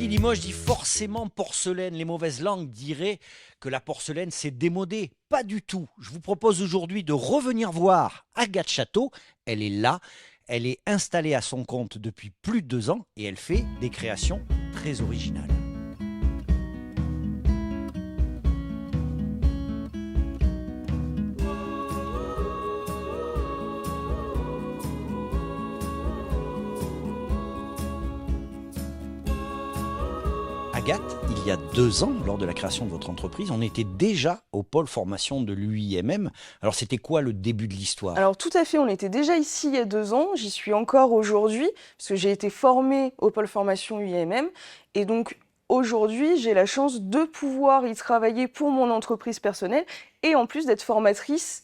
dit Limoges dit forcément porcelaine. Les mauvaises langues diraient que la porcelaine c'est démodé. Pas du tout. Je vous propose aujourd'hui de revenir voir Agathe Château. Elle est là. Elle est installée à son compte depuis plus de 2 ans et elle fait des créations très originales. Agathe, il y a 2 ans, lors de la création de votre entreprise, on était déjà au pôle formation de l'UIMM. Alors c'était quoi le début de l'histoire? Alors tout à fait, on était déjà ici il y a 2 ans, j'y suis encore aujourd'hui, parce que j'ai été formée au pôle formation UIMM, et donc aujourd'hui j'ai la chance de pouvoir y travailler pour mon entreprise personnelle, et en plus d'être formatrice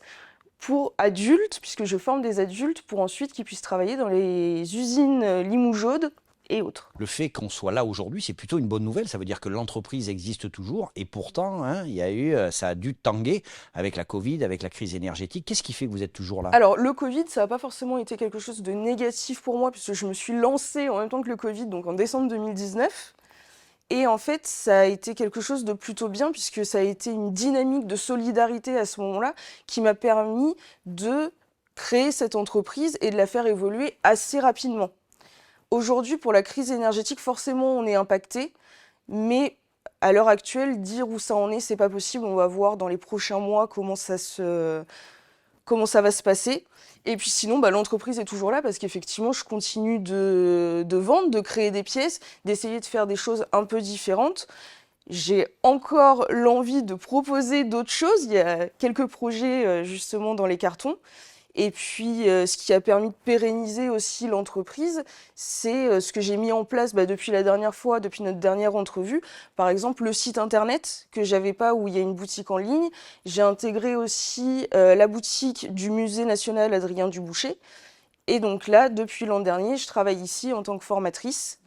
pour adultes, puisque je forme des adultes pour ensuite qu'ils puissent travailler dans les usines Limougeaude et autres. Le fait qu'on soit là aujourd'hui, c'est plutôt une bonne nouvelle. Ça veut dire que l'entreprise existe toujours. Et pourtant, ça a dû tanguer avec la Covid, avec la crise énergétique. Qu'est-ce qui fait que vous êtes toujours là? Alors le Covid, ça n'a pas forcément été quelque chose de négatif pour moi, puisque je me suis lancée en même temps que le Covid, donc en décembre 2019. Et en fait, ça a été quelque chose de plutôt bien, puisque ça a été une dynamique de solidarité à ce moment-là qui m'a permis de créer cette entreprise et de la faire évoluer assez rapidement. Aujourd'hui, pour la crise énergétique, forcément, on est impacté, mais à l'heure actuelle, dire où ça en est, c'est pas possible. On va voir dans les prochains mois comment ça va se passer. Et puis sinon, l'entreprise est toujours là parce qu'effectivement, je continue de vendre, de créer des pièces, d'essayer de faire des choses un peu différentes. J'ai encore l'envie de proposer d'autres choses. Il y a quelques projets justement dans les cartons. Et puis, ce qui a permis de pérenniser aussi l'entreprise, c'est ce que j'ai mis en place depuis la dernière fois, depuis notre dernière entrevue. Par exemple, le site internet que j'avais pas, où il y a une boutique en ligne. J'ai intégré aussi la boutique du Musée national Adrien Dubouché. Et donc là, depuis l'an dernier, je travaille ici en tant que formatrice.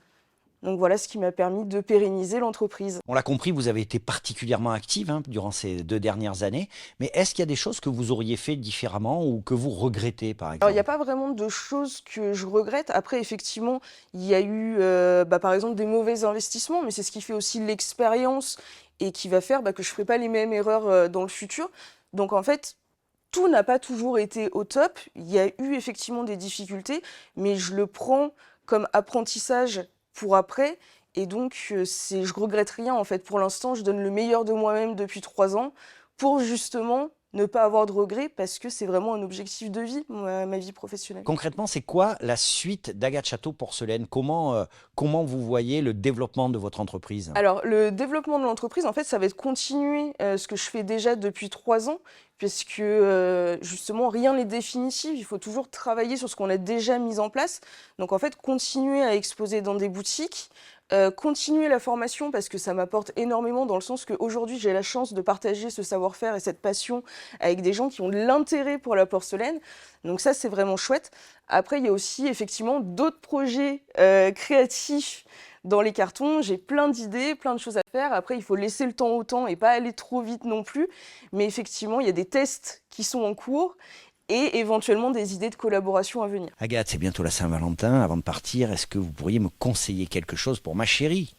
Donc voilà ce qui m'a permis de pérenniser l'entreprise. On l'a compris, vous avez été particulièrement active durant ces 2 dernières années. Mais est-ce qu'il y a des choses que vous auriez fait différemment ou que vous regrettez, par exemple? Alors, il n'y a pas vraiment de choses que je regrette. Après, effectivement, il y a eu, par exemple, des mauvais investissements, mais c'est ce qui fait aussi l'expérience et qui va faire que je ne ferai pas les mêmes erreurs dans le futur. Donc, en fait, tout n'a pas toujours été au top. Il y a eu effectivement des difficultés, mais je le prends comme apprentissage pour après. Et donc, je regrette rien, en fait. Pour l'instant, je donne le meilleur de moi-même depuis 3 ans pour justement ne pas avoir de regrets, parce que c'est vraiment un objectif de vie, ma vie professionnelle. Concrètement, c'est quoi la suite d'Agathe Château Porcelaine? Comment vous voyez le développement de votre entreprise? Alors, le développement de l'entreprise, en fait, ça va être continuer ce que je fais déjà depuis 3 ans, puisque justement, rien n'est définitif. Il faut toujours travailler sur ce qu'on a déjà mis en place. Donc, en fait, continuer à exposer dans des boutiques, continuer la formation, parce que ça m'apporte énormément, dans le sens qu'aujourd'hui, j'ai la chance de partager ce savoir-faire et cette passion avec des gens qui ont de l'intérêt pour la porcelaine. Donc ça, c'est vraiment chouette. Après, il y a aussi effectivement d'autres projets créatifs dans les cartons. J'ai plein d'idées, plein de choses à faire. Après, il faut laisser le temps au temps et pas aller trop vite non plus. Mais effectivement, il y a des tests qui sont en cours et éventuellement des idées de collaboration à venir. Agathe, c'est bientôt la Saint-Valentin. Avant de partir, est-ce que vous pourriez me conseiller quelque chose pour ma chérie?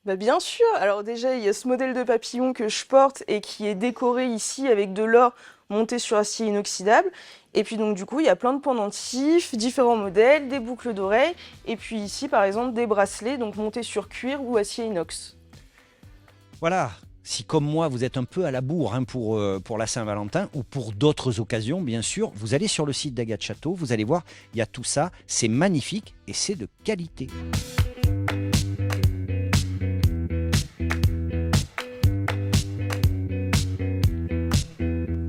Bien sûr. Alors déjà, il y a ce modèle de papillon que je porte et qui est décoré ici avec de l'or monté sur acier inoxydable. Et puis donc du coup, il y a plein de pendentifs, différents modèles, des boucles d'oreilles. Et puis ici, par exemple, des bracelets donc montés sur cuir ou acier inox. Voilà. Si comme moi, vous êtes un peu à la bourre pour la Saint-Valentin ou pour d'autres occasions, bien sûr, vous allez sur le site d'Agathe Château, vous allez voir, il y a tout ça, c'est magnifique et c'est de qualité.